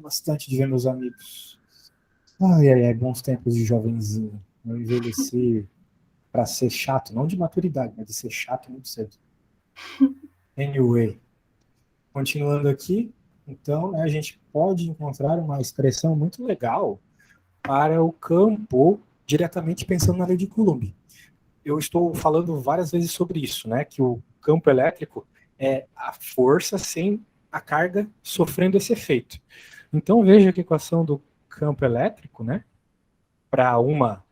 Bastante de ver meus amigos. Ai, ai, ai, bons tempos de jovenzinho. Eu envelheci para ser chato, não de maturidade, mas de ser chato muito cedo. Anyway, continuando aqui, então, né, a gente pode encontrar uma expressão muito legal para o campo diretamente pensando na lei de Coulomb. Eu estou falando várias vezes sobre isso, né, que o campo elétrico é a força sem a carga sofrendo esse efeito. Então veja que a equação do campo elétrico, né, para uma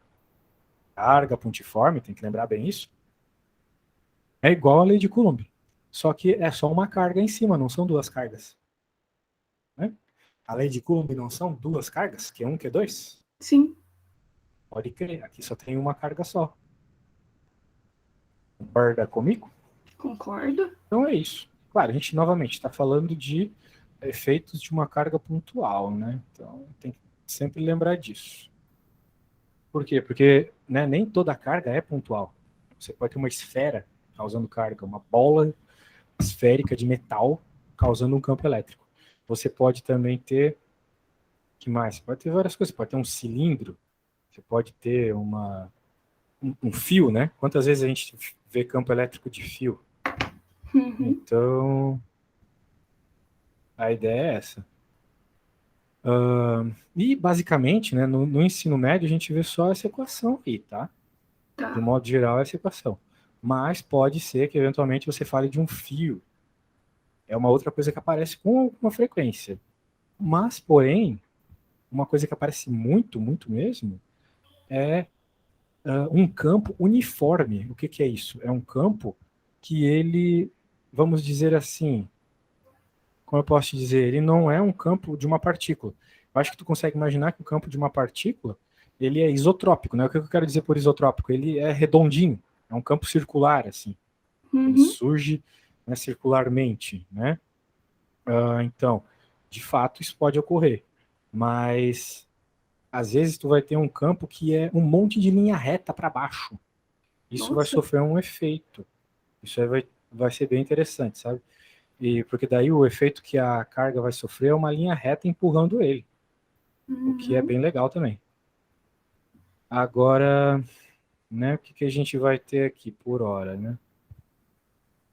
carga pontiforme, tem que lembrar bem isso, é igual à lei de Coulomb. Só que é só uma carga em cima, não são duas cargas. Né? A lei de Coulomb não são duas cargas, Q1, Q2? Sim. Pode crer, aqui só tem uma carga só. Concorda comigo? Concordo. Então é isso. Claro, a gente novamente está falando de efeitos de uma carga pontual, né? Então tem que sempre lembrar disso. Por quê? Porque né, nem toda carga é pontual. Você pode ter uma esfera causando carga, uma bola esférica de metal causando um campo elétrico. Você pode também ter, que mais? Você pode ter várias coisas. Você pode ter um cilindro, você pode ter um fio, né? Quantas vezes a gente vê campo elétrico de fio? Uhum. Então, a ideia é essa. E basicamente, né, no ensino médio a gente vê só essa equação aí, tá? De Tá. um modo geral, essa equação. Mas pode ser que eventualmente você fale de um fio. É uma outra coisa que aparece com alguma frequência. Mas, porém, uma coisa que aparece muito, muito mesmo, é um campo uniforme. O que, que é isso? É um campo que ele, vamos dizer assim, como eu posso te dizer, ele não é um campo de uma partícula. Eu acho que tu consegue imaginar que o campo de uma partícula, ele é isotrópico, né? O que eu quero dizer por isotrópico? Ele é redondinho, é um campo circular, assim. Ele Uhum. surge, né, circularmente, né? Então, de fato, isso pode ocorrer. Mas às vezes tu vai ter um campo que é um monte de linha reta para baixo. Isso vai Nossa. sofrer um efeito. Isso aí vai ser bem interessante, sabe? E porque daí o efeito que a carga vai sofrer é uma linha reta empurrando ele, o que é Uhum. bem legal também. Agora, né, o que, que a gente vai ter aqui por hora, né?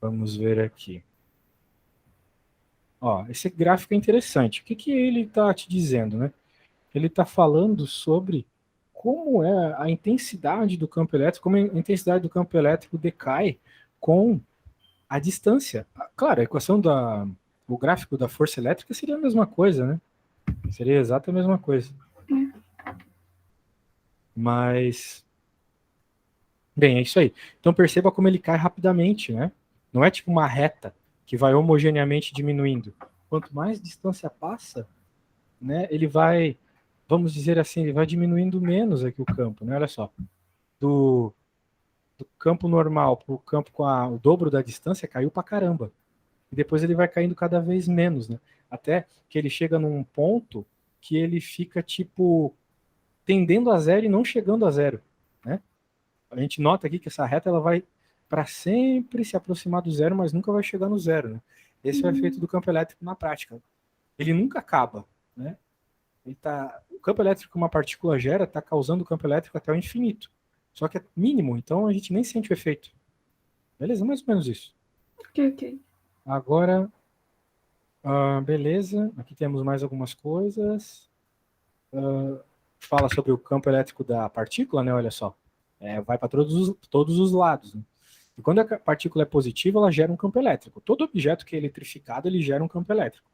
Vamos ver aqui. Ó, esse gráfico é interessante. O que, que ele está te dizendo, né? Ele está falando sobre como é a intensidade do campo elétrico, como a intensidade do campo elétrico decai com a distância. Claro, a equação o gráfico da força elétrica seria a mesma coisa, né? Seria exata a mesma coisa. Mas, bem, é isso aí. Então perceba como ele cai rapidamente, né? Não é tipo uma reta que vai homogeneamente diminuindo. Quanto mais distância passa, né, ele vai, vamos dizer assim, ele vai diminuindo menos aqui o campo, né? Olha só. Do, do campo normal para o campo com o dobro da distância caiu para caramba. E depois ele vai caindo cada vez menos, né? Até que ele chega num ponto que ele fica tipo tendendo a zero e não chegando a zero, né? A gente nota aqui que essa reta ela vai para sempre se aproximar do zero, mas nunca vai chegar no zero, né? Esse é o efeito do campo elétrico na prática. Ele nunca acaba, né? O campo elétrico que uma partícula gera está causando o campo elétrico até o infinito. Só que é mínimo, então a gente nem sente o efeito. Beleza? Mais ou menos isso. Ok, ok. Agora, beleza. Aqui temos mais algumas coisas. Fala sobre o campo elétrico da partícula, né? Olha só. Vai para todos os lados. Né? E quando a partícula é positiva, ela gera um campo elétrico. Todo objeto que é eletrificado, ele gera um campo elétrico.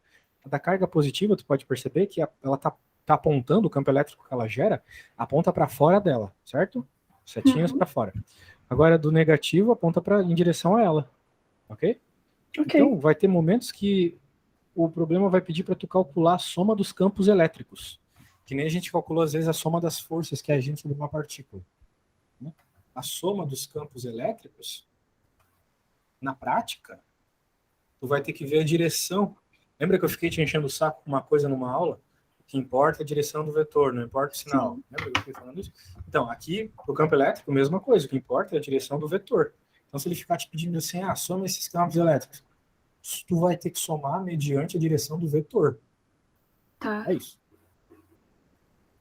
A da carga positiva, tu pode perceber que ela tá apontando, o campo elétrico que ela gera, aponta para fora dela, certo? Setinhas Uhum. para fora. Agora, do negativo, aponta em direção a ela, ok? Ok. Então, vai ter momentos que o problema vai pedir para tu calcular a soma dos campos elétricos, que nem a gente calculou às vezes a soma das forças que agem sobre uma partícula. Né? A soma dos campos elétricos, na prática, tu vai ter que ver a direção. Lembra que eu fiquei te enchendo o saco com uma coisa numa aula? O que importa é a direção do vetor, não importa o sinal. Sim. Lembra que eu fiquei falando isso? Então, aqui, o campo elétrico, mesma coisa. O que importa é a direção do vetor. Então, se ele ficar te pedindo assim, soma esses campos elétricos, tu vai ter que somar mediante a direção do vetor. Tá. É isso.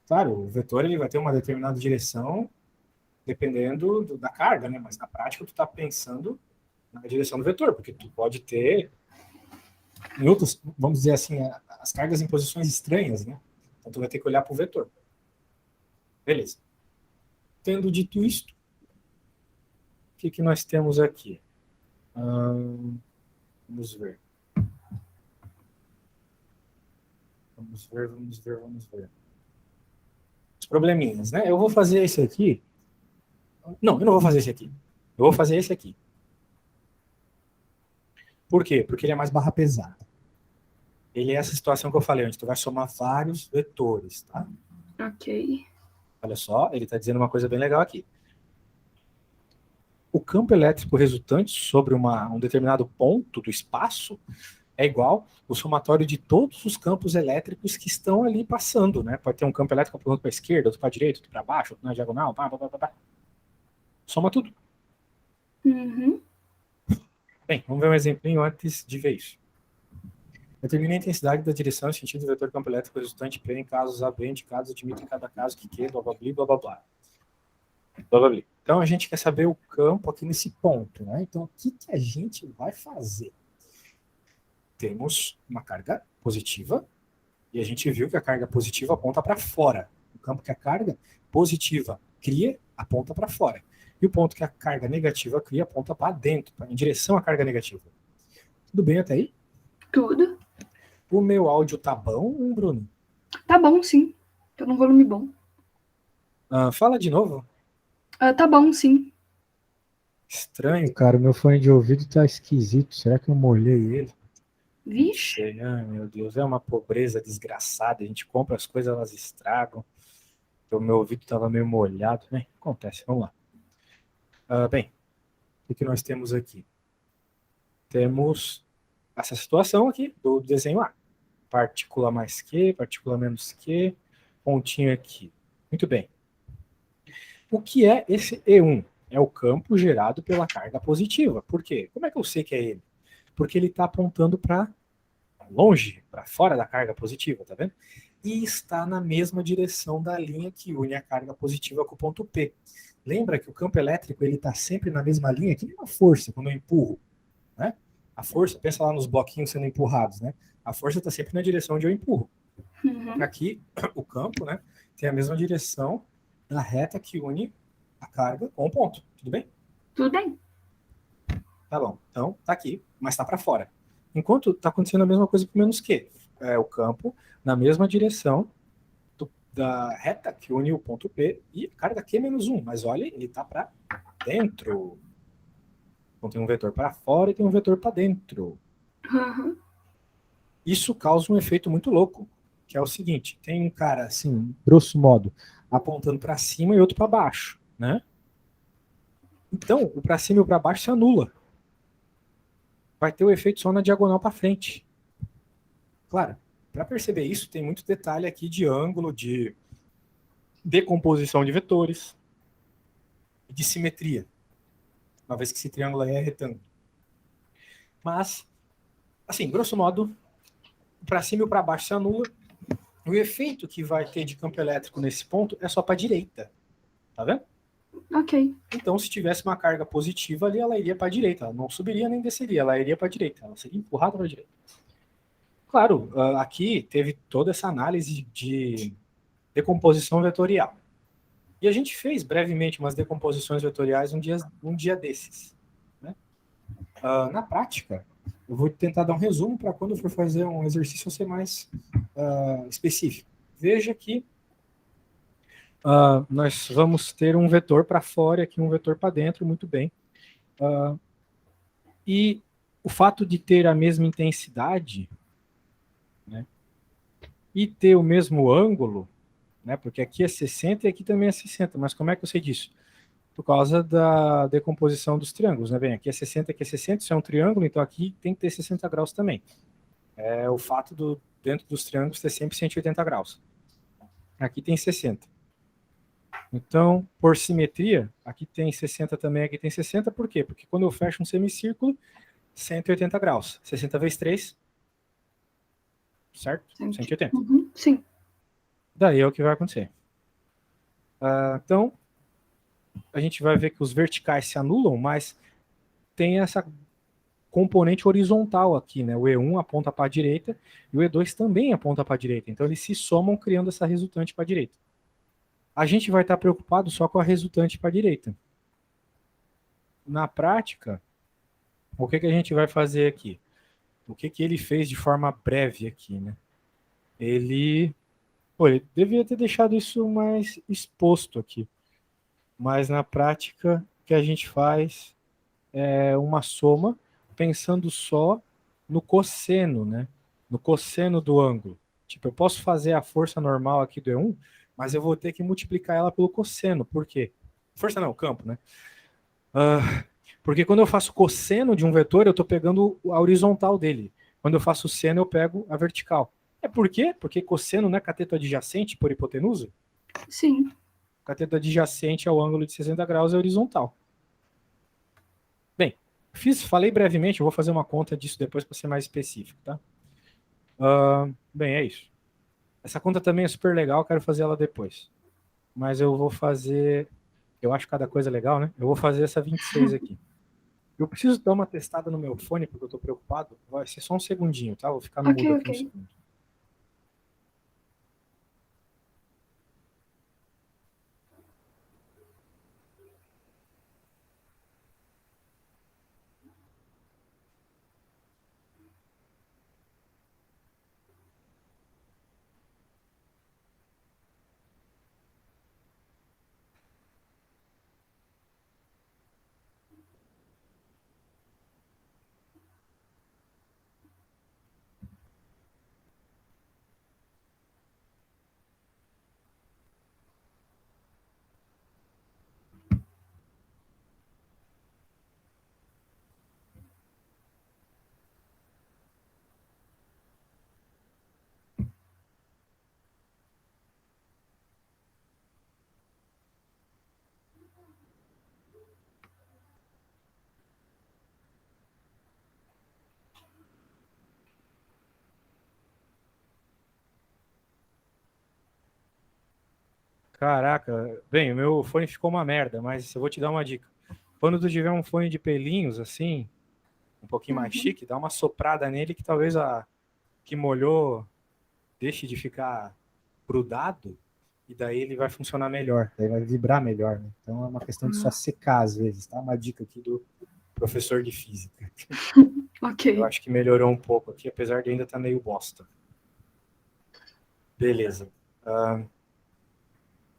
Claro, o vetor ele vai ter uma determinada direção dependendo da carga, né? Mas na prática tu está pensando na direção do vetor, porque tu pode ter em outros, vamos dizer assim, as cargas em posições estranhas, né? Então tu vai ter que olhar para o vetor. Beleza. Tendo dito isto, o que nós temos aqui? Vamos ver. Vamos ver. Os probleminhas, né? Eu vou fazer esse aqui. Não, eu não vou fazer esse aqui. Eu vou fazer esse aqui. Por quê? Porque ele é mais barra pesada. Ele é essa situação que eu falei antes. Tu vai somar vários vetores, tá? Ok. Olha só, ele está dizendo uma coisa bem legal aqui. O campo elétrico resultante sobre um determinado ponto do espaço é igual o somatório de todos os campos elétricos que estão ali passando, né? Pode ter um campo elétrico apontando para a esquerda, outro para a direita, outro para baixo, outro na diagonal, pá, pá, pá, pá. Soma tudo. Uhum. Bem, vamos ver um exemplinho antes de ver isso. Determine a intensidade da direção e sentido do vetor campo elétrico resultante P em casos A, B indicados, admite em cada caso que Q, blá, blá, blá, blá, blá, blá. Blá, blá, blá. Então, a gente quer saber o campo aqui nesse ponto, né? Então, o que a gente vai fazer? Temos uma carga positiva e a gente viu que a carga positiva aponta para fora. O campo que a carga positiva cria aponta para fora. E o ponto que a carga negativa cria aponta para dentro, em direção à carga negativa. Tudo bem até aí? Tudo. O meu áudio tá bom, Bruno? Tá bom, sim. Tô num volume bom. Fala de novo. Tá bom, sim. Estranho, cara. Meu fone de ouvido tá esquisito. Será que eu molhei ele? Vixe. Ai, meu Deus, é uma pobreza desgraçada. A gente compra as coisas, elas estragam. O meu ouvido estava meio molhado, né? Acontece, vamos lá. Bem, o que nós temos aqui? Temos essa situação aqui do desenho A. Partícula mais Q, partícula menos Q, pontinho aqui. Muito bem. O que é esse E1? É o campo gerado pela carga positiva. Por quê? Como é que eu sei que é ele? Porque ele está apontando para longe, para fora da carga positiva, tá vendo? E está na mesma direção da linha que une a carga positiva com o ponto P. Lembra que o campo elétrico ele está sempre na mesma linha, que nem uma força, quando eu empurro, né? A força, pensa lá nos bloquinhos sendo empurrados, né? A força está sempre na direção onde eu empurro. Uhum. Aqui, o campo, né, tem a mesma direção da reta que une a carga com o ponto. Tudo bem? Tudo bem. Tá bom. Então, tá aqui, mas tá para fora. Enquanto tá acontecendo a mesma coisa com menos Q. É o campo na mesma direção da reta que une o ponto P e a carga Q menos 1. Mas olha, ele tá para dentro. Então tem um vetor para fora e tem um vetor para dentro. Uhum. Isso causa um efeito muito louco, que é o seguinte: tem um cara, assim, grosso modo, apontando para cima e outro para baixo, né? Então, o para cima e o para baixo se anula. Vai ter o efeito só na diagonal para frente. Claro, para perceber isso, tem muito detalhe aqui de ângulo, de decomposição de vetores, de simetria, uma vez que esse triângulo aí é retângulo. Mas, assim, grosso modo, o para cima e o para baixo se anula. O efeito que vai ter de campo elétrico nesse ponto é só para a direita. Tá vendo? Ok. Então, se tivesse uma carga positiva ali, ela iria para a direita. Ela não subiria nem desceria, ela iria para a direita. Ela seria empurrada para a direita. Claro, aqui teve toda essa análise de decomposição vetorial. E a gente fez brevemente umas decomposições vetoriais um dia desses. Né? Na prática, eu vou tentar dar um resumo para quando eu for fazer um exercício ser mais específico. Veja que nós vamos ter um vetor para fora e aqui um vetor para dentro, muito bem. E o fato de ter a mesma intensidade, né, e ter o mesmo ângulo, né, porque aqui é 60 e aqui também é 60, mas como é que eu sei disso? Por causa da decomposição dos triângulos, né? Bem, aqui é 60, aqui é 60, isso é um triângulo, então aqui tem que ter 60 graus também. É o fato dentro dos triângulos ter sempre 180 graus. Aqui tem 60. Então, por simetria, aqui tem 60 também, aqui tem 60, por quê? Porque quando eu fecho um semicírculo, 180 graus. 60 vezes 3, certo? 180. Sim. Daí é o que vai acontecer. Então, a gente vai ver que os verticais se anulam, mas tem essa componente horizontal aqui, né? O E1 aponta para a direita e o E2 também aponta para a direita. Então, eles se somam criando essa resultante para a direita. A gente vai estar preocupado só com a resultante para a direita. Na prática, o que a gente vai fazer aqui? O que ele fez de forma breve aqui, né? Ele devia ter deixado isso mais exposto aqui. Mas na prática, o que a gente faz é uma soma pensando só no cosseno, né? No cosseno do ângulo. Tipo, eu posso fazer a força normal aqui do E1, mas eu vou ter que multiplicar ela pelo cosseno. Por quê? Força não, campo, né? Porque quando eu faço cosseno de um vetor, eu estou pegando a horizontal dele. Quando eu faço seno, eu pego a vertical. É por quê? Porque cosseno não é cateto adjacente por hipotenusa? Sim. Cateto adjacente ao ângulo de 60 graus é horizontal. Bem, falei brevemente, eu vou fazer uma conta disso depois para ser mais específico, tá? Bem, é isso. Essa conta também é super legal, quero fazer ela depois. Mas eu vou fazer... Eu acho cada coisa legal, né? Eu vou fazer essa 26 aqui. Eu preciso dar uma testada no meu fone, porque eu estou preocupado. Vai ser só um segundinho, tá? Vou ficar no Ok, mudo aqui um ok. segundo. Caraca, bem, o meu fone ficou uma merda, mas eu vou te dar uma dica. Quando tu tiver um fone de pelinhos, assim, um pouquinho mais chique, dá uma soprada nele que talvez a que molhou deixe de ficar grudado e daí ele vai funcionar melhor, daí vai vibrar melhor, né? Então é uma questão de só secar às vezes, tá? Uma dica aqui do professor de física. Eu Ok. acho que melhorou um pouco aqui, apesar de ainda estar meio bosta. Beleza.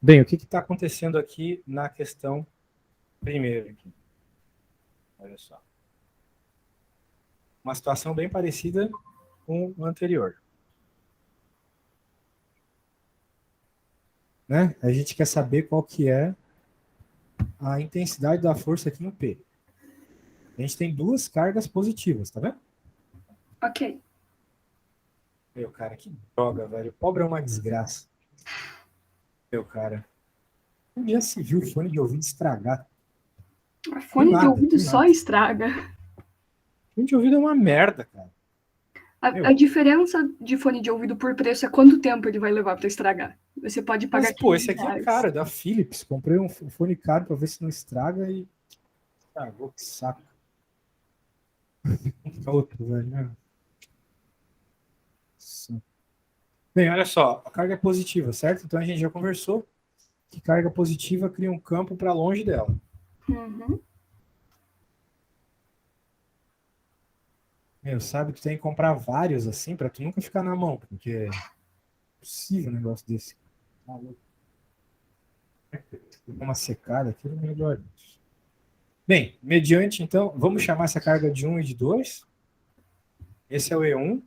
Bem, o que está acontecendo aqui na questão primeiro aqui? Olha só. Uma situação bem parecida com o anterior. Né? A gente quer saber qual que é a intensidade da força aqui no P. A gente tem duas cargas positivas, tá vendo? Ok. Meu, cara, que droga, velho. O pobre é uma desgraça. Meu, cara. Um dia se viu o fone de ouvido estragar. A Do fone de nada, ouvido do só nada. estraga. Fone de ouvido é uma merda, cara. A diferença de fone de ouvido por preço é quanto tempo ele vai levar para estragar. Você pode Mas, pagar pô, 15 esse aqui é reais. caro, é da Philips. Comprei um fone caro pra ver se não estraga e... Estragou, que saco. Outro, velho. Né? Bem, olha só. A carga é positiva, certo? Então a gente já conversou que carga positiva cria um campo para longe dela. Meu, sabe, tu tem que comprar vários assim para tu nunca ficar na mão, porque é possível um negócio desse. Maluco. Uma secada aqui no meio do olho. Bem, mediante, então, vamos chamar essa carga de 1 e de 2. Esse é o E1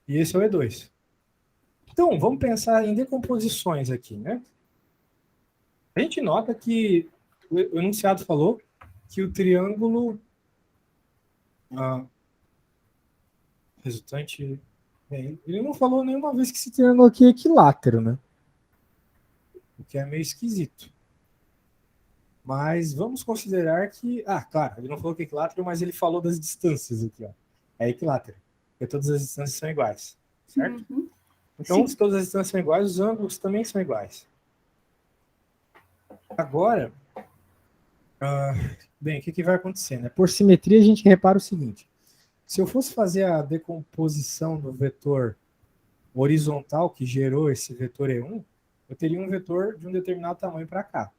e esse é o E2. Então, vamos pensar em decomposições aqui, né? A gente nota que o enunciado falou que o triângulo resultante... Bem, ele não falou nenhuma vez que esse triângulo aqui é equilátero, né? O que é meio esquisito. Mas vamos considerar que... Ah, claro, ele não falou que é equilátero, mas ele falou das distâncias aqui, ó. É equilátero, porque todas as distâncias são iguais. certo? Uhum. Então, Sim. se todas as distâncias são iguais, os ângulos também são iguais. Agora, bem, o que vai acontecer? Né? Por simetria, a gente repara o seguinte. Se eu fosse fazer a decomposição do vetor horizontal que gerou esse vetor E1, eu teria um vetor de um determinado tamanho para cá.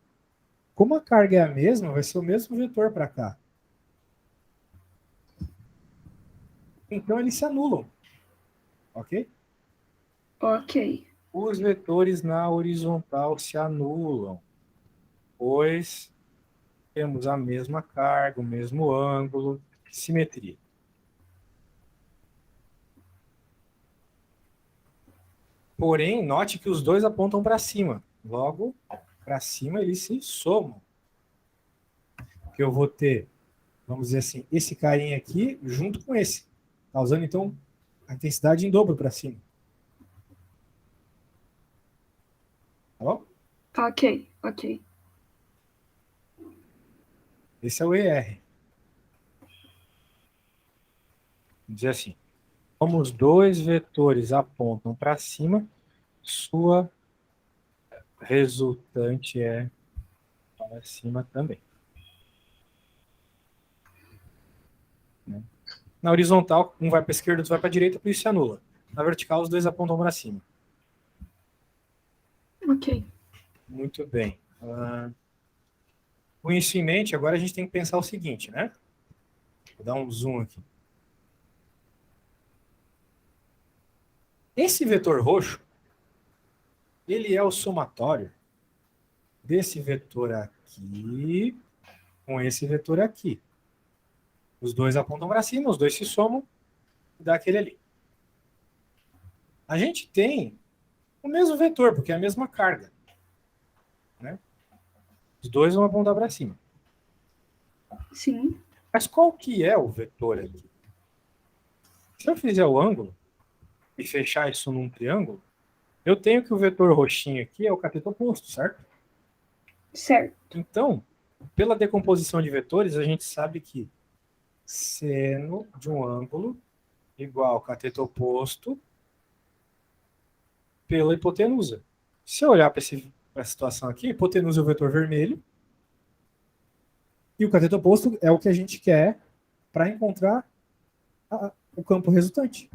Como a carga é a mesma, vai ser o mesmo vetor para cá. Então, eles se anulam. Ok? Ok. Os vetores na horizontal se anulam, pois temos a mesma carga, o mesmo ângulo, simetria. Porém, note que os dois apontam para cima. Logo, para cima eles se somam. Que eu vou ter, vamos dizer assim, esse carinha aqui junto com esse, causando então a intensidade em dobro para cima. Tá bom? Ok, ok. Esse é o ER. Vamos dizer assim, como os dois vetores apontam para cima, sua resultante é para cima também. Né? Na horizontal, um vai para a esquerda, outro vai para a direita, por isso se anula. Na vertical, os dois apontam para cima. Ok. Muito bem. Com isso em mente, agora a gente tem que pensar o seguinte, né? Vou dar um zoom aqui. Esse vetor roxo, ele é o somatório desse vetor aqui com esse vetor aqui. Os dois apontam para cima, os dois se somam e dá aquele ali. A gente tem o mesmo vetor, porque é a mesma carga. Né? Os dois vão apontar para cima. Sim. Mas qual que é o vetor aqui? Se eu fizer o ângulo e fechar isso num triângulo, eu tenho que o vetor roxinho aqui é o cateto oposto, certo? Certo. Então, pela decomposição de vetores, a gente sabe que seno de um ângulo igual ao cateto oposto pela hipotenusa. Se eu olhar para essa situação aqui, a hipotenusa é o vetor vermelho e o cateto oposto é o que a gente quer para encontrar o campo resultante.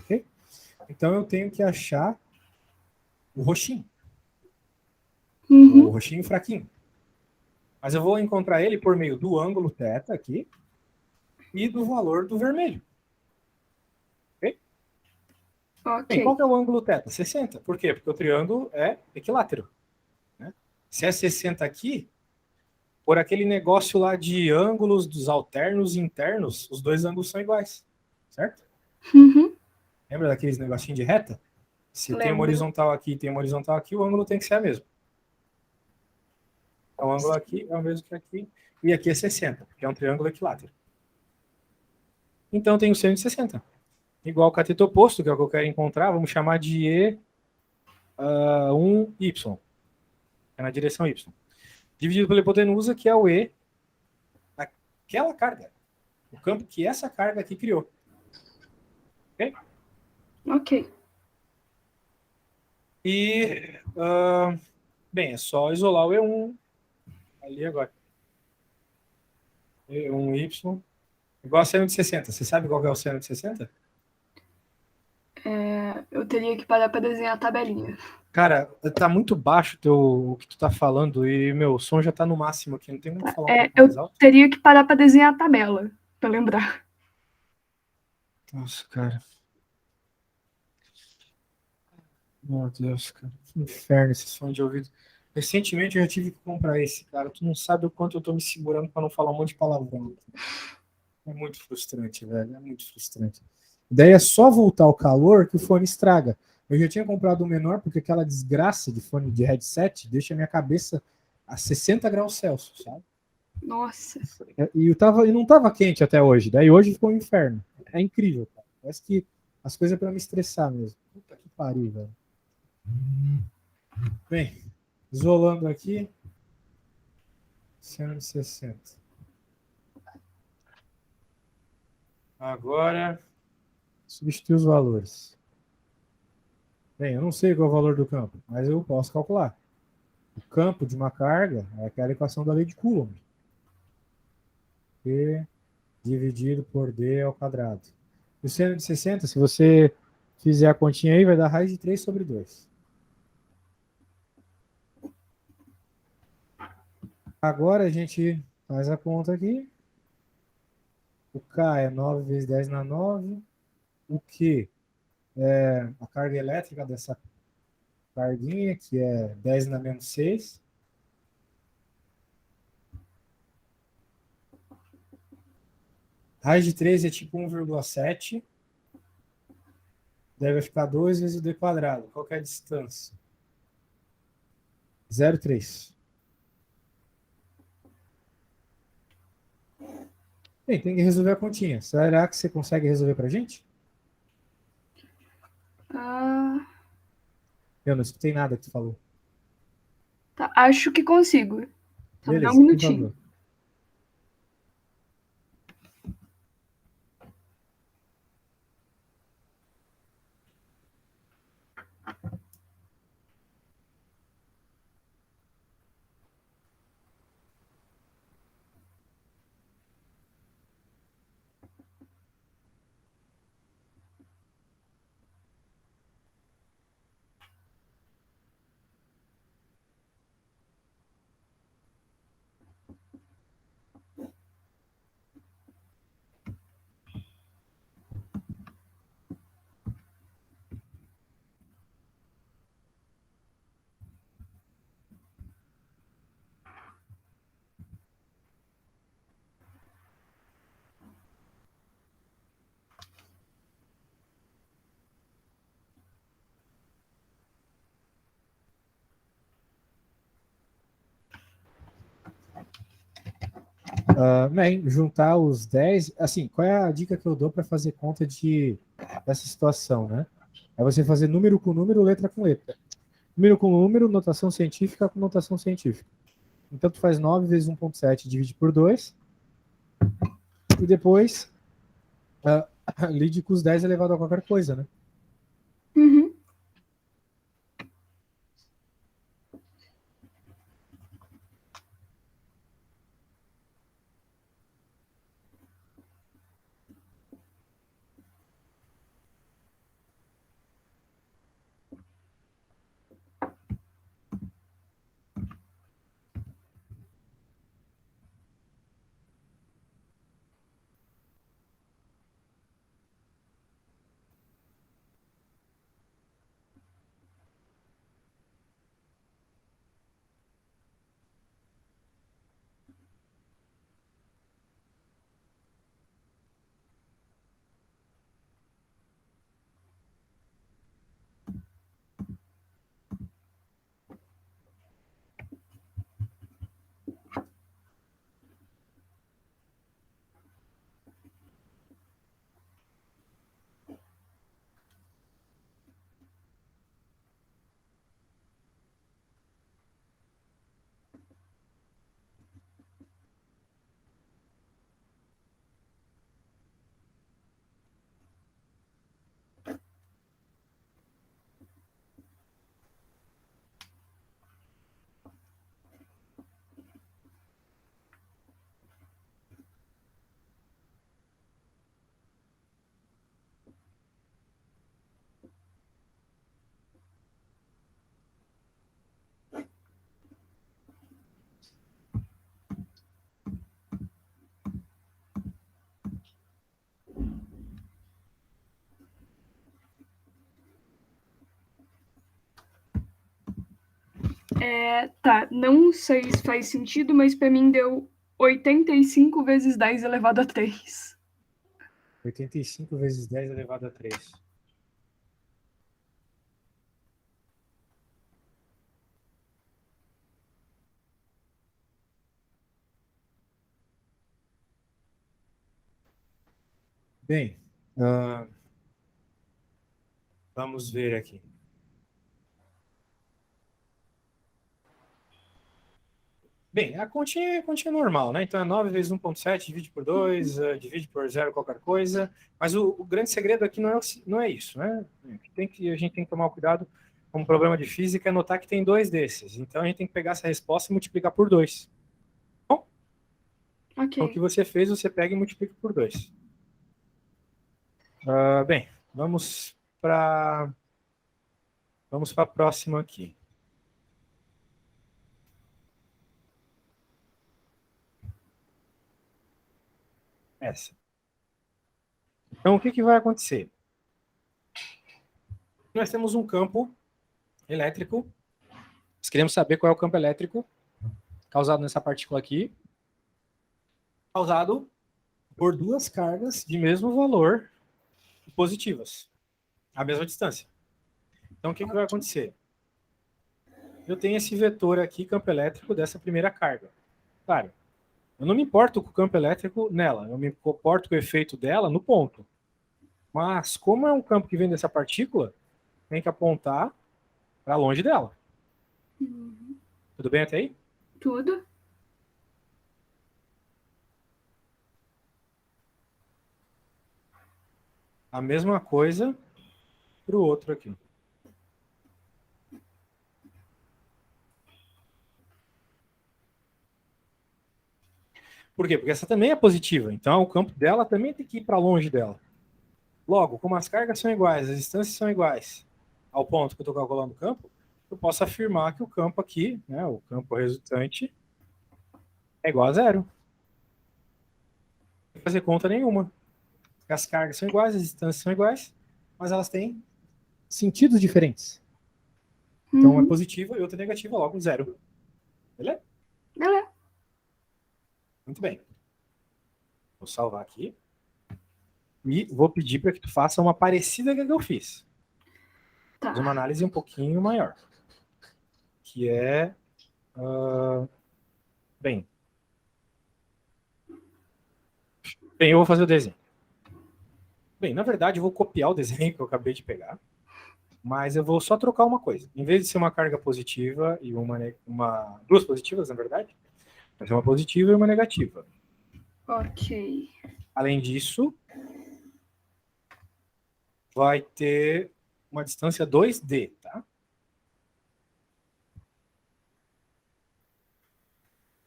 Okay? Então eu tenho que achar o roxinho. O roxinho fraquinho. Mas eu vou encontrar ele por meio do ângulo θ aqui e do valor do vermelho. Ok? Bem, qual que é o ângulo θ? 60. Por quê? Porque o triângulo é equilátero. Né? Se é 60 aqui, por aquele negócio lá de ângulos dos alternos e internos, os dois ângulos são iguais. Certo? Uhum. Lembra daqueles negocinhos de reta? Se tem uma Lembro. horizontal aqui e tem uma horizontal aqui, o ângulo tem que ser a mesma. Então, o ângulo aqui é o mesmo que aqui. E aqui é 60, porque é um triângulo equilátero. Então, eu tenho seno de 60. Igual ao cateto oposto, que é o que eu quero encontrar, vamos chamar de E1Y. É na direção Y. Dividido pela hipotenusa, que é o E, aquela carga. O campo que essa carga aqui criou. Ok? Ok. E, bem, é só isolar o E1 ali agora. E1Y igual a seno de 60. Você sabe qual que é o seno de 60? Eu teria que parar para desenhar a tabelinha. Cara, tá muito baixo o que tu tá falando e meu som já tá no máximo aqui. Não tem como falar um pouco mais Eu alto? teria que parar para desenhar a tabela, para lembrar. Nossa, cara. Meu Deus, cara. Que inferno esse som de ouvido. Recentemente eu já tive que comprar esse, cara. Tu não sabe o quanto eu tô me segurando pra não falar um monte de palavrão. É muito frustrante, velho. É muito frustrante. Daí é só voltar ao calor que o fone estraga. Eu já tinha comprado o menor porque aquela desgraça de fone de headset deixa a minha cabeça a 60 graus Celsius, sabe? Nossa. E não tava quente até hoje. Daí hoje ficou um inferno. É incrível, cara. Parece que as coisas é pra me estressar mesmo. Puta que pariu, velho. Bem, isolando aqui. 160. Agora, substituir os valores. Bem, eu não sei qual é o valor do campo, mas eu posso calcular. O campo de uma carga é aquela equação da lei de Coulomb. P dividido por D ao quadrado. E o seno de 60, se você fizer a continha aí, vai dar raiz de 3 sobre 2. Agora a gente faz a conta aqui. O K é 9 vezes 10 na 9. O Q é a carga elétrica dessa carguinha, que é 10 na menos 6. Raiz de 3 é tipo 1,7. Deve ficar 2 vezes o D quadrado. Qual que é a distância? 0,3. Bem, tem que resolver a continha. Será que você consegue resolver para a gente? Ah, Eu não escutei nada que tu falou. tá, acho que consigo. Só me dá um Beleza, por minutinho. favor. Bem, juntar os 10. Assim, qual é a dica que eu dou para fazer conta dessa situação, né? É você fazer número com número, letra com letra. Número com número, notação científica com notação científica. Então, tu faz 9 vezes 1,7 divide por 2. E depois, lide com os 10 elevado a qualquer coisa, né? Uhum. Tá, não sei se faz sentido, mas para mim deu 85 vezes 10 elevado a 3. 85 vezes 10 elevado a 3. Bem, vamos ver aqui. Bem, a continha é normal, né? Então é 9 vezes 1,7, divide por 2, divide por zero qualquer coisa. Mas o grande segredo aqui não é isso, né? A gente tem que tomar cuidado com um problema de física é notar que tem dois desses. Então a gente tem que pegar essa resposta e multiplicar por 2. Bom, então o que Ok. você fez, você pega e multiplica por 2. Bem, vamos para a próxima aqui. Essa. Então, o que vai acontecer? Nós temos um campo elétrico. Nós queremos saber qual é o campo elétrico causado nessa partícula aqui, causado por duas cargas de mesmo valor positivas, à mesma distância. Então, o que vai acontecer? Eu tenho esse vetor aqui, campo elétrico, dessa primeira carga. Claro, eu não me importo com o campo elétrico nela, eu me importo com o efeito dela no ponto. Mas, como é um campo que vem dessa partícula, tem que apontar para longe dela. Uhum. Tudo bem até aí? Tudo? A mesma coisa para o outro aqui. Por quê? Porque essa também é positiva. Então, o campo dela também tem que ir para longe dela. Logo, como as cargas são iguais, as distâncias são iguais ao ponto que eu estou calculando o campo, eu posso afirmar que o campo aqui, né, o campo resultante, é igual a zero. Não tem que fazer conta nenhuma. As cargas são iguais, as distâncias são iguais, mas elas têm Sentidos diferentes. então uma é Uhum. positiva e outra é negativa, logo zero. Beleza? Beleza. Muito bem. Vou salvar aqui. E vou pedir para que tu faça uma parecida com a que eu fiz. Mas uma Tá. análise um pouquinho maior. Que é. Bem. Bem, eu vou fazer o desenho. Bem, na verdade, eu vou copiar o desenho que eu acabei de pegar. Mas eu vou só trocar uma coisa. Em vez de ser uma carga positiva e duas positivas, na verdade, vai ser uma positiva e uma negativa. Ok. Além disso, vai ter uma distância 2D, tá?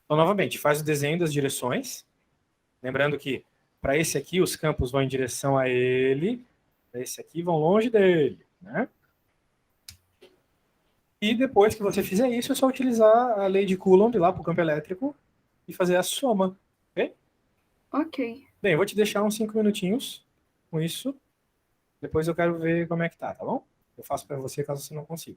Então, novamente, faz o desenho das direções. Lembrando que para esse aqui, os campos vão em direção a ele, para esse aqui vão longe dele, né? E depois que você fizer isso, é só utilizar a lei de Coulomb lá para o campo elétrico e fazer a soma, ok? Ok. Bem, eu vou te deixar uns 5 minutinhos com isso. Depois eu quero ver como é que tá bom? Eu faço para você caso você não consiga.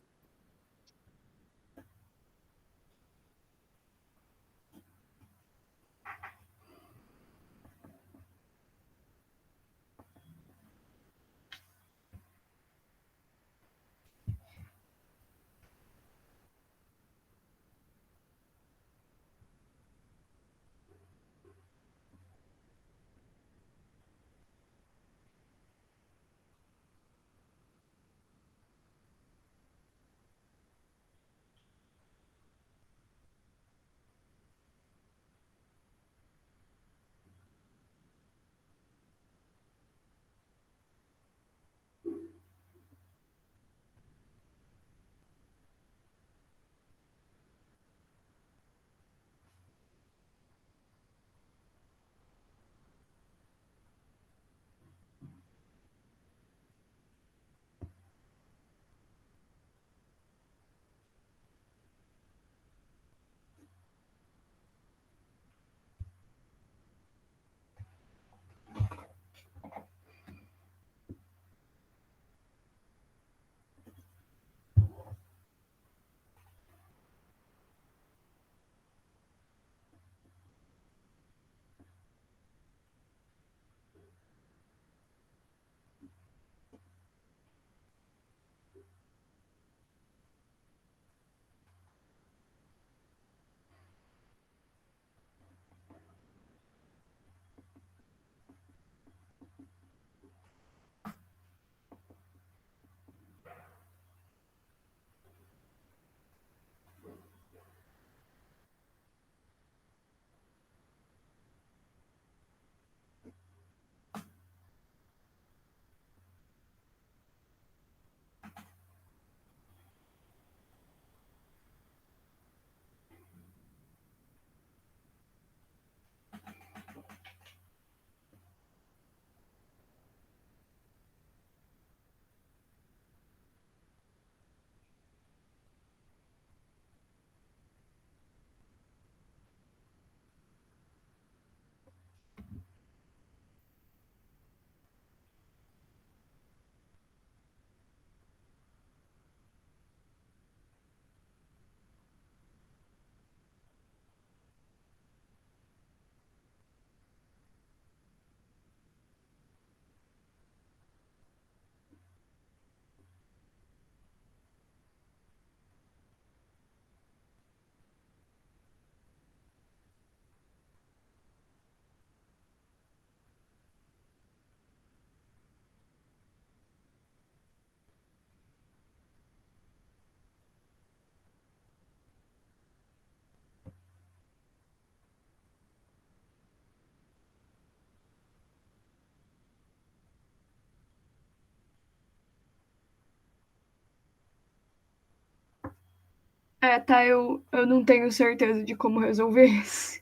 Tá, eu não tenho certeza de como resolver esse.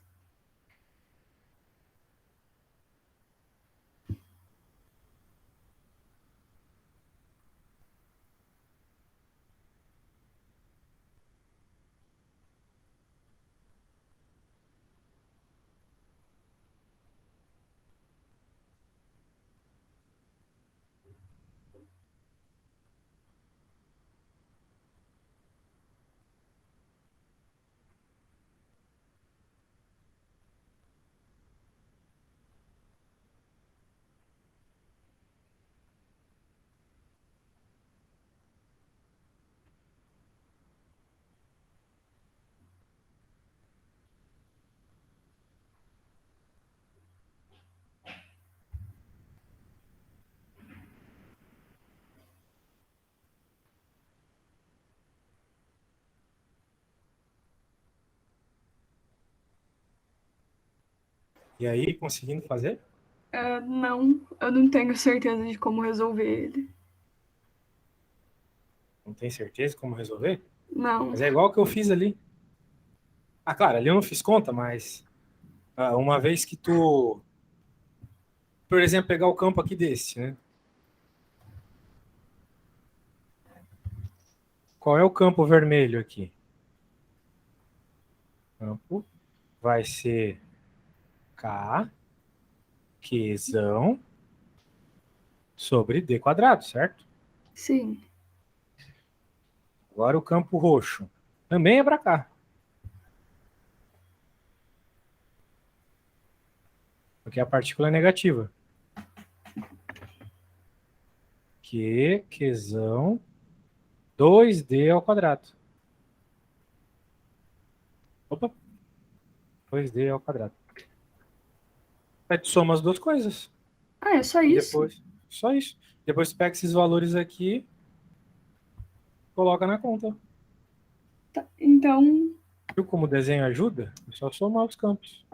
E aí, conseguindo fazer? Não, eu não tenho certeza de como resolver ele. Não tem certeza como resolver? Não. Mas é igual que eu fiz ali. Ah, claro, ali eu não fiz conta, mas uma vez que tu, por exemplo, pegar o campo aqui desse, né? Qual é o campo vermelho aqui? O campo vai ser K, Qzão, sobre D quadrado, certo? Sim. Agora o campo roxo também é para cá. Porque a partícula é negativa. Qzão, 2D ao quadrado. Opa, 2D ao quadrado. Aí tu soma as duas coisas. É só E isso? depois, só isso. Depois tu pega esses valores aqui, coloca na conta. Tá, então, Viu como o desenho ajuda? É só somar os campos.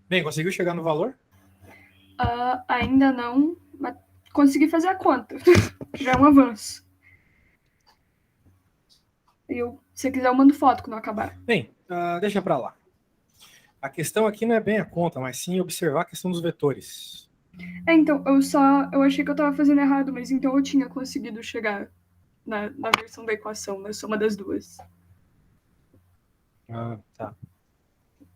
Bem, conseguiu chegar no valor? ainda não, mas consegui fazer a conta. Já é um avanço. Se você quiser, eu mando foto quando eu acabar. Bem, deixa para lá. A questão aqui não é bem a conta, mas sim observar a questão dos vetores. Então, eu achei que eu tava fazendo errado, mas então eu tinha conseguido chegar na versão da equação, na soma das duas. Tá.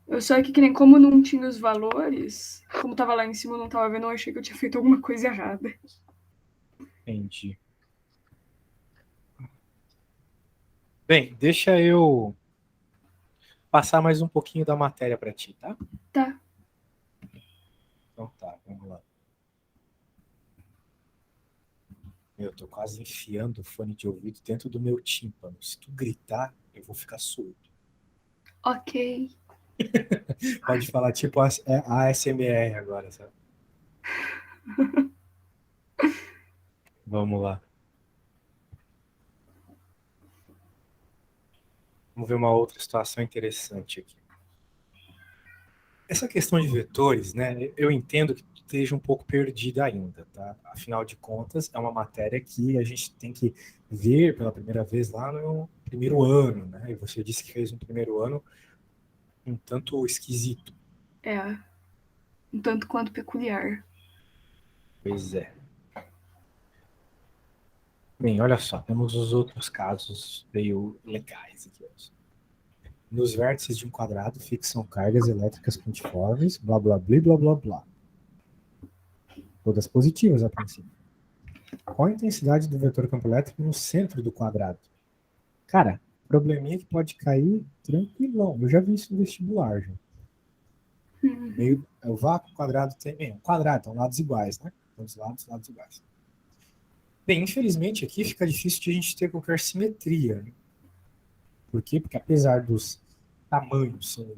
Eu só que nem como não tinha os valores, como tava lá em cima, eu não tava vendo, eu achei que eu tinha feito alguma coisa errada. Entendi. Bem, deixa eu passar mais um pouquinho da matéria para ti, tá? Tá. Então tá, vamos lá. Eu tô quase enfiando o fone de ouvido dentro do meu tímpano. Se tu gritar, eu vou ficar surdo. Ok. Pode falar tipo a ASMR agora, sabe? Vamos lá. Vamos ver uma outra situação interessante aqui. Essa questão de vetores, né? Eu entendo que esteja um pouco perdida ainda, tá? Afinal de contas, é uma matéria que a gente tem que ver pela primeira vez lá no primeiro ano, né? E você disse que fez um primeiro ano um tanto esquisito. É. Um tanto quanto peculiar. Pois é. Bem, olha só, temos os outros casos meio legais aqui. Nos vértices de um quadrado fixam cargas elétricas pontiformes, blá blá blá blá blá blá. Todas positivas a princípio. Qual a intensidade do vetor campo elétrico no centro do quadrado? Cara, probleminha que pode cair tranquilão. Eu já vi isso no vestibular, já. Uhum. O vácuo quadrado tem. Um quadrado, são lados iguais, né? Todos lados iguais. Bem, infelizmente aqui fica difícil de a gente ter qualquer simetria. Né? Por quê? Porque apesar dos tamanhos, o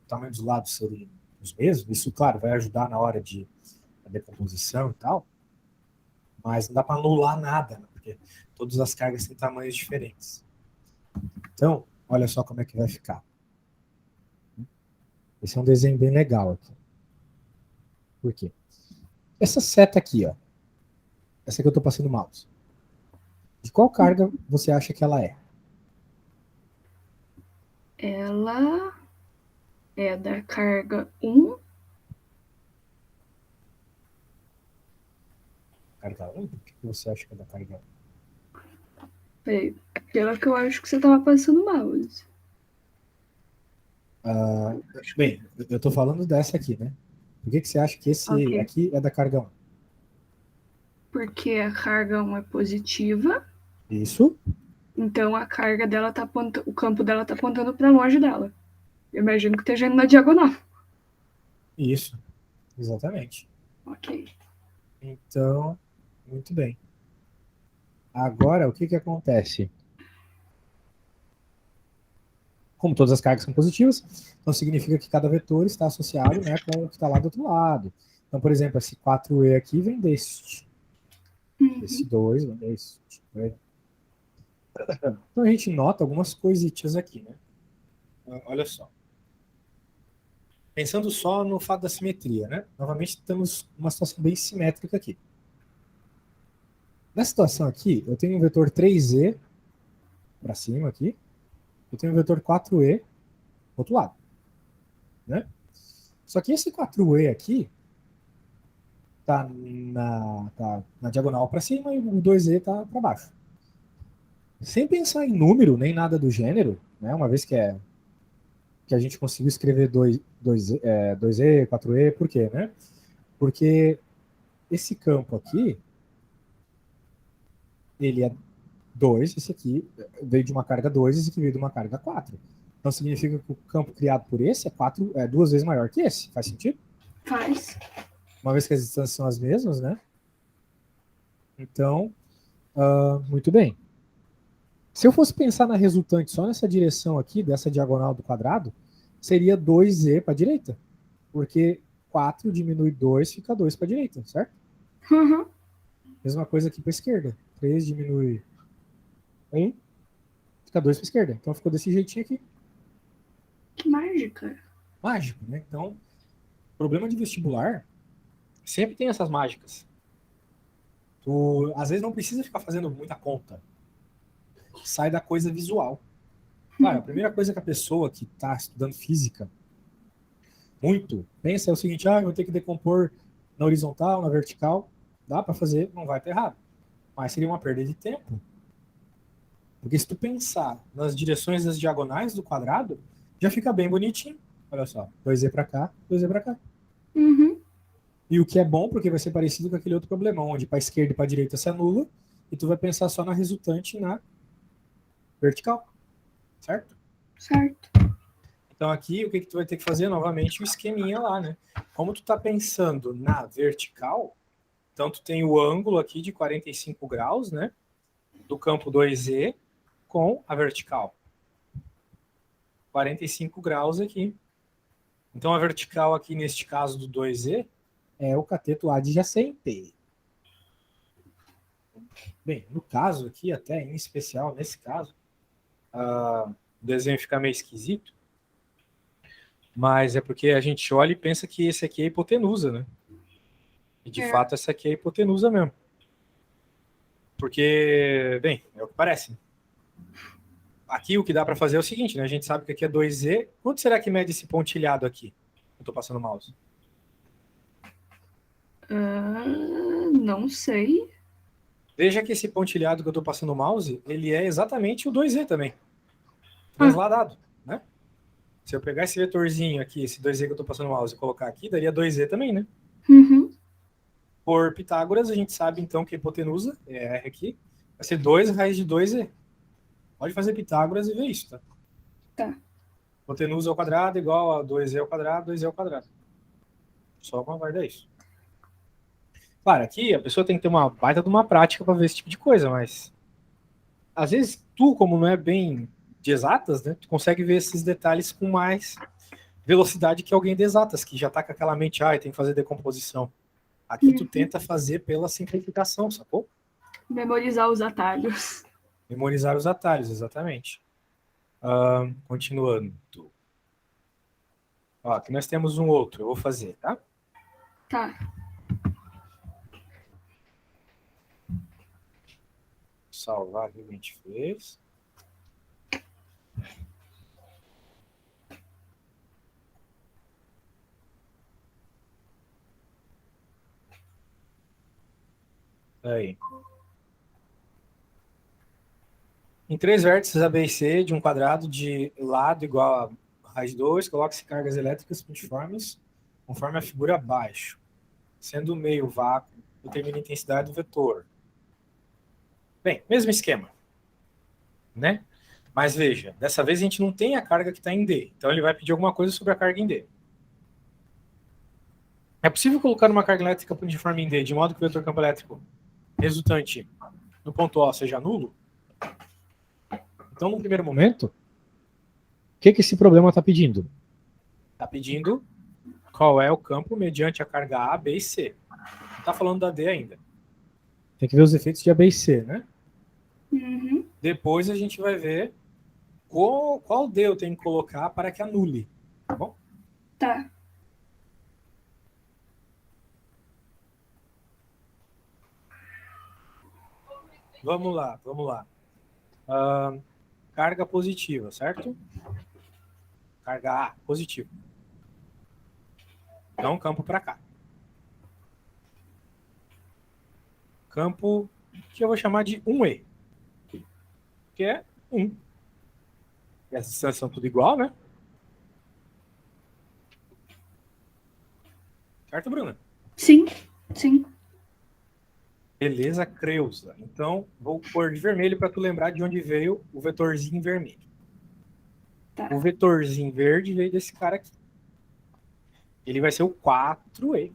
tamanho dos lados serem os mesmos, isso, claro, vai ajudar na hora de decomposição e tal, mas não dá para anular nada, né? Porque todas as cargas têm tamanhos diferentes. Então, olha só como é que vai ficar. Esse é um desenho bem legal aqui. Por quê? Essa seta aqui, ó, essa que eu estou passando o mouse, de qual carga você acha que ela é? Ela é da carga 1. Carga 1? Por que você acha que é da carga 1? Peraí, pela que eu acho que você tava passando o mouse. Bem, eu estou falando dessa aqui, né? Por que você acha que esse Ok. aqui é da carga 1? Porque a carga 1 é positiva, Isso? então a carga dela tá o campo dela tá apontando para longe dela. Eu imagino que esteja indo na diagonal. Isso, exatamente. Ok. Então, muito bem. Agora, o que acontece? Como todas as cargas são positivas, então significa que cada vetor está associado, né, com o que está lá do outro lado. Então, por exemplo, esse 4E aqui vem deste. Esse 2 vem deste. Então a gente nota algumas coisitas aqui, né? Olha só. Pensando só no fato da simetria, né? Novamente temos uma situação bem simétrica aqui. Nessa situação aqui, eu tenho um vetor 3E para cima aqui, eu tenho um vetor 4E do outro lado, né? Só que esse 4E aqui tá na diagonal para cima e o 2E tá para baixo. Sem pensar em número, nem nada do gênero, né? Uma vez que a gente conseguiu escrever 2E, 4E, por quê, né? Porque esse campo aqui, ele é 2, esse aqui veio de uma carga 2, esse aqui veio de uma carga 4. Então significa que o campo criado por esse é 2 vezes maior que esse. Faz sentido? Faz. Uma vez que as distâncias são as mesmas, né? Então, muito bem. Se eu fosse pensar na resultante só nessa direção aqui, dessa diagonal do quadrado, seria 2e para a direita. Porque 4 diminui 2, fica 2 para a direita, certo? Uhum. Mesma coisa aqui para a esquerda. 3 diminui 1, fica 2 para a esquerda. Então ficou desse jeitinho aqui. Que mágica. Mágico, né? Então, problema de vestibular sempre tem essas mágicas. Tu, às vezes, não precisa ficar fazendo muita conta. Sai da coisa visual. Claro, a primeira coisa que a pessoa que está estudando física muito pensa é o seguinte: eu vou ter que decompor na horizontal, na vertical. Dá para fazer, não vai estar errado. Mas seria uma perda de tempo. Porque se tu pensar nas direções das diagonais do quadrado, já fica bem bonitinho. Olha só, 2e para cá, 2e para cá. Uhum. E o que é bom, porque vai ser parecido com aquele outro problema, onde para a esquerda e para a direita se anula, e tu vai pensar só na resultante na vertical, certo? Certo. Então aqui, o que tu vai ter que fazer? Novamente o esqueminha lá, né? Como tu tá pensando na vertical, Então, tu tem o ângulo aqui de 45 graus, né? Do campo 2E com a vertical. 45 graus aqui. Então, a vertical aqui, neste caso do 2E, é o cateto adjacente. Bem, no caso aqui, até em especial, nesse caso, o desenho fica meio esquisito, mas é porque a gente olha e pensa que esse aqui é a hipotenusa, né? E de fato essa aqui é a hipotenusa mesmo. Porque, bem, é o que parece. Aqui o que dá para fazer é o seguinte, né? A gente sabe que aqui é 2E. Quanto será que mede esse pontilhado aqui? Eu tô passando o mouse. Não sei. Veja que esse pontilhado que eu tô passando o mouse, ele é exatamente o 2E também. Transladado, né? Se eu pegar esse vetorzinho aqui, esse 2E que eu tô passando o mouse e colocar aqui, daria 2E também, né? Uhum. Por Pitágoras, a gente sabe então que a hipotenusa, é R aqui, vai ser 2 raiz de 2E. Pode fazer Pitágoras e ver isso, tá? Tá. Hipotenusa ao quadrado igual a 2E ao quadrado, 2E ao quadrado. Só uma vai dar isso. Claro, aqui a pessoa tem que ter uma baita de uma prática para ver esse tipo de coisa, mas às vezes tu, como não é bem de exatas, né, tu consegue ver esses detalhes com mais velocidade que alguém de exatas, que já tá com aquela mente, tem que fazer decomposição. Aqui tu tenta fazer pela simplificação, sacou? Memorizar os atalhos. Memorizar os atalhos, exatamente. Continuando. Ó, aqui nós temos um outro, eu vou fazer, tá? Tá. Salvar o que a gente fez. Aí. Em 3 vértices A, B e C de um quadrado de lado igual a raiz de 2, coloque-se cargas elétricas pontiformes conforme a figura abaixo. Sendo o meio vácuo, determina a intensidade do vetor. Bem, mesmo esquema, né? Mas veja, dessa vez a gente não tem a carga que está em D. Então ele vai pedir alguma coisa sobre a carga em D. É possível colocar uma carga elétrica pontiforme em D de modo que o vetor campo elétrico resultante no ponto O seja nulo? Então, no primeiro momento, O que esse problema está pedindo? está pedindo qual é o campo mediante a carga A, B e C. Não está falando da D ainda. Tem que ver os efeitos de A, B e C, né? Uhum. Depois a gente vai ver qual D eu tenho que colocar para que anule. Tá bom? Tá. Vamos lá, vamos lá. Carga positiva, certo? Carga A, positivo. Então, campo para cá. Campo que eu vou chamar de 1E. Que é 1. E as distâncias são tudo igual, né? Certo, Bruna? Sim, sim. Beleza, Creusa. Então, vou pôr de vermelho para tu lembrar de onde veio o vetorzinho vermelho. Tá. O vetorzinho verde veio desse cara aqui. Ele vai ser o 4E.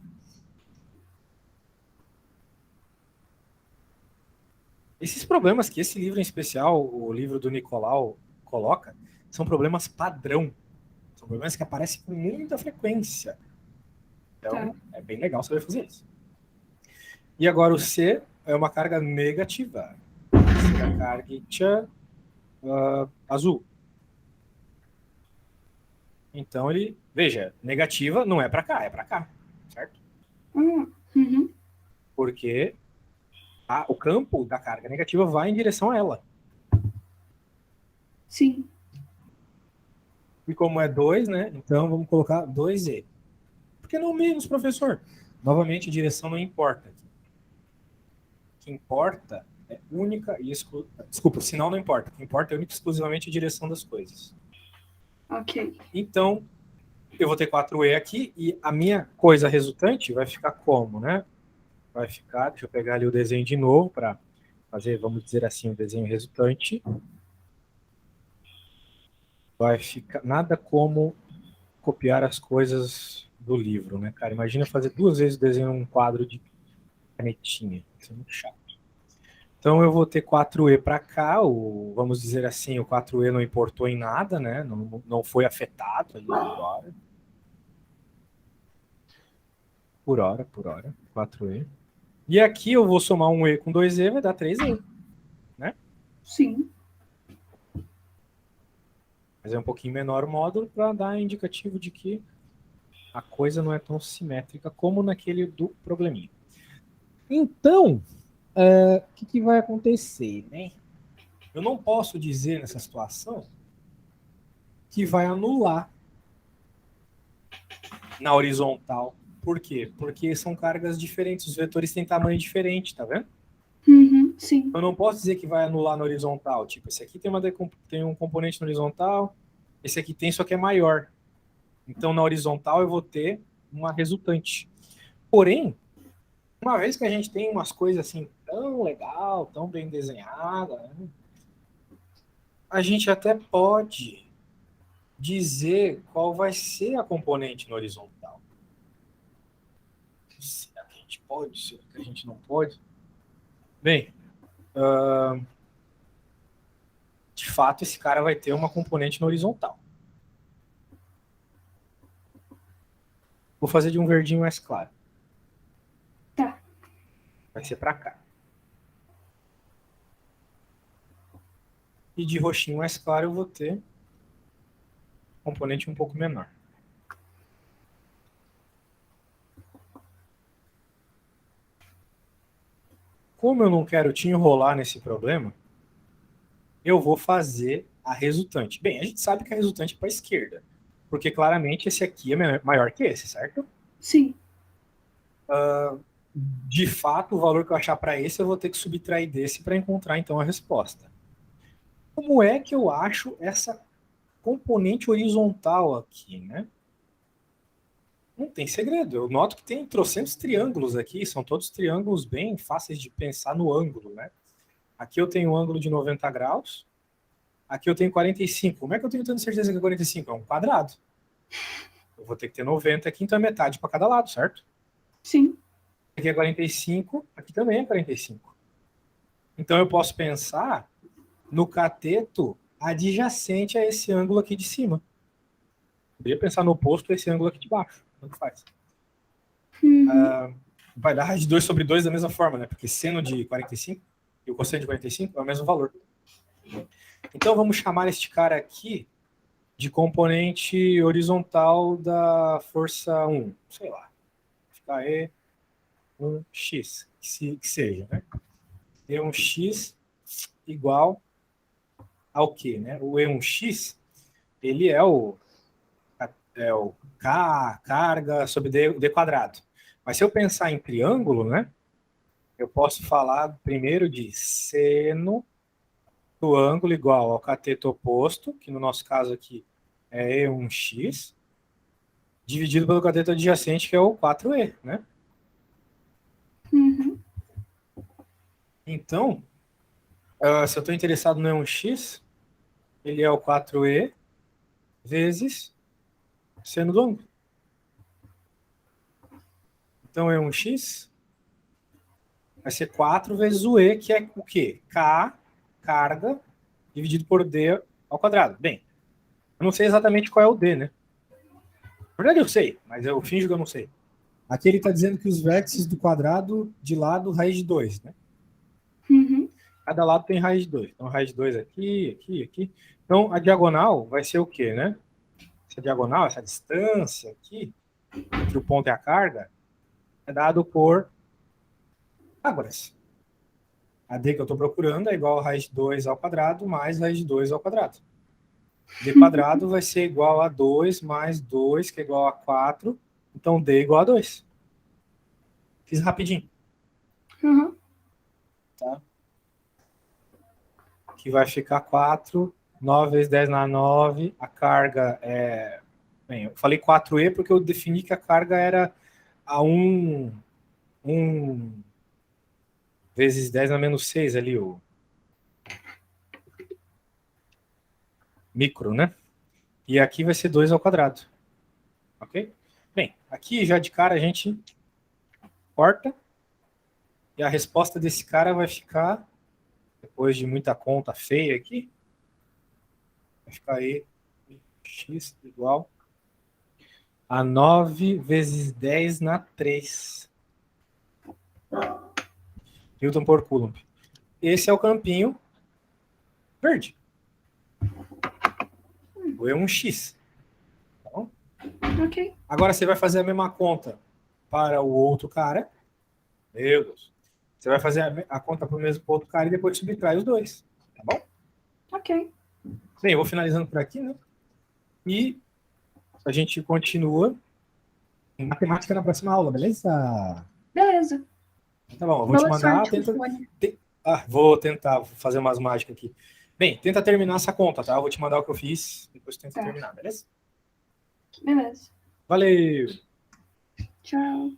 Esses problemas que esse livro em especial, o livro do Nicolau, coloca, são problemas padrão. São problemas que aparecem com muita frequência. Então, é bem legal saber fazer isso. E agora o C é uma carga negativa. Será carga azul. Então ele, veja, negativa não é para cá, é para cá, certo? Uhum. Porque o campo da carga negativa vai em direção a ela. Sim. E como é 2, né? Então vamos colocar 2E. Por que não menos, professor? Novamente, direção não importa. O que importa é única e exclusivamente. Desculpa, o sinal não importa. O que importa é única e exclusivamente a direção das coisas. Ok. Então, eu vou ter 4E aqui e a minha coisa resultante vai ficar como, né? Vai ficar, deixa eu pegar ali o desenho de novo para fazer, vamos dizer assim, o desenho resultante. Vai ficar nada como copiar as coisas do livro, né, cara? Imagina fazer 2 vezes o desenho num quadro Canetinha. Isso é muito chato. Então eu vou ter 4E para cá, vamos dizer assim, o 4E não importou em nada, né? Não foi afetado ali por hora, 4E. E aqui eu vou somar um E com 2E, vai dar 3E, né? Sim. Mas é um pouquinho menor o módulo para dar indicativo de que a coisa não é tão simétrica como naquele do probleminha. Então, o que vai acontecer, né? Eu não posso dizer nessa situação que vai anular na horizontal. Por quê? Porque são cargas diferentes, os vetores têm tamanho diferente, tá vendo? Uhum, sim. Eu não posso dizer que vai anular na horizontal. Tipo, esse aqui tem um componente na horizontal, esse aqui tem, só que é maior. Então, na horizontal, eu vou ter uma resultante. Porém, uma vez que a gente tem umas coisas assim tão legal, tão bem desenhadas, né, a gente até pode dizer qual vai ser a componente no horizontal. Será que a gente pode? Será que a gente não pode? Bem, de fato, esse cara vai ter uma componente no horizontal. Vou fazer de um verdinho mais claro. Tá. Vai ser para cá. E de roxinho mais claro eu vou ter componente um pouco menor. Como eu não quero te enrolar nesse problema, eu vou fazer a resultante. Bem, a gente sabe que a resultante é para a esquerda, porque claramente esse aqui é maior que esse, certo? Sim. De fato, o valor que eu achar para esse, eu vou ter que subtrair desse para encontrar então a resposta. Como é que eu acho essa componente horizontal aqui, né? Não tem segredo. Eu noto que tem trocentos triângulos aqui, são todos triângulos bem fáceis de pensar no ângulo, né? Aqui eu tenho um ângulo de 90 graus, aqui eu tenho 45. Como é que eu tenho tanta certeza que é 45? É um quadrado. Eu vou ter que ter 90 aqui, então é metade para cada lado, certo? Sim. Aqui é 45, aqui também é 45. Então eu posso pensar no cateto adjacente a esse ângulo aqui de cima. Poderia pensar no oposto a esse ângulo aqui de baixo. Tanto faz. Uhum. Vai dar raiz de 2 sobre 2 da mesma forma, né? Porque seno de 45 e o cosseno de 45 é o mesmo valor. Então vamos chamar este cara aqui de componente horizontal da força 1. Sei lá. Fica E1x, que seja, né? E1x igual ao quê, né? O E1x, ele é o K, carga sobre D quadrado. Mas se eu pensar em triângulo, né? Eu posso falar primeiro de seno do ângulo igual ao cateto oposto, que no nosso caso aqui é E1x, dividido pelo cateto adjacente, que é o 4E, né? Uhum. Então, se eu estou interessado no E1x, ele é o 4E vezes seno do ângulo. Então, E1x vai ser 4 vezes o E, que é o quê? K, carga, dividido por D ao quadrado. Bem, eu não sei exatamente qual é o D, né? Na verdade eu sei, mas eu finjo que eu não sei. Aqui ele está dizendo que os vértices do quadrado de lado, raiz de 2, né? Uhum. Cada lado tem raiz de 2. Então, raiz de 2 aqui, aqui, aqui. Então, a diagonal vai ser o quê, né? Essa diagonal, essa distância aqui, entre o ponto e a carga, é dado por Pitágoras. A D que eu estou procurando é igual a raiz de 2 ao quadrado mais raiz de 2 ao quadrado. D quadrado vai ser igual a 2 mais 2, que é igual a 4. Então, D é igual a 2. Fiz rapidinho. Uhum. Tá? Que vai ficar 4. 9 vezes 10 na 9. A carga é... Bem, eu falei 4E porque eu defini que a carga era a 1 vezes 10 na menos 6 ali, o micro, né? E aqui vai ser 2 ao quadrado. Ok? Bem, aqui já de cara a gente corta E a resposta desse cara vai ficar, depois de muita conta feia aqui, vai ficar aí x igual a 9 vezes 10 na 3 Newton por Coulomb. Esse é o campinho verde. O E1x. Tá bom? Ok. Agora você vai fazer a mesma conta para o outro cara. Meu Deus. Você vai fazer a conta para o mesmo outro cara e depois subtrai os dois. Tá bom? Ok. Bem, eu vou finalizando por aqui, né? E a gente continua em matemática na próxima aula, beleza? Beleza. Tá bom, eu vou te Boa mandar. sorte, Lufone. Vou tentar fazer umas mágicas aqui. Bem, tenta terminar essa conta, tá? Eu vou te mandar o que eu fiz, depois tenta Tá. terminar, beleza? Beleza. Valeu! Tchau.